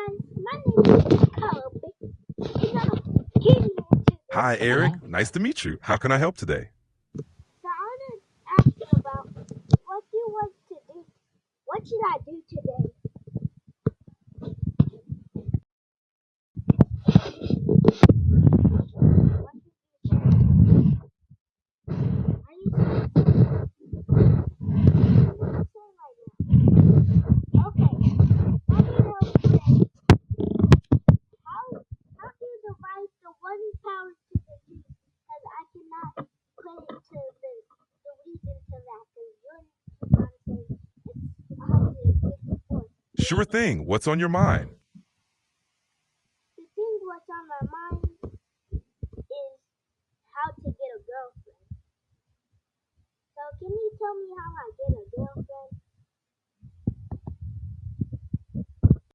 guys, my name is Cub. And I'm getting into this. Hi, Eric. Nice to meet you. How can I help today? So I want to ask you about what you want to do. What should I do today? What should you say? Are you saying something? What are you saying right now? Okay. Let me know today. How do you divide the 1 pound to the 2? Because I cannot put it to the reason to that. Because you're trying to say it's 154. Sure thing. What's on your mind?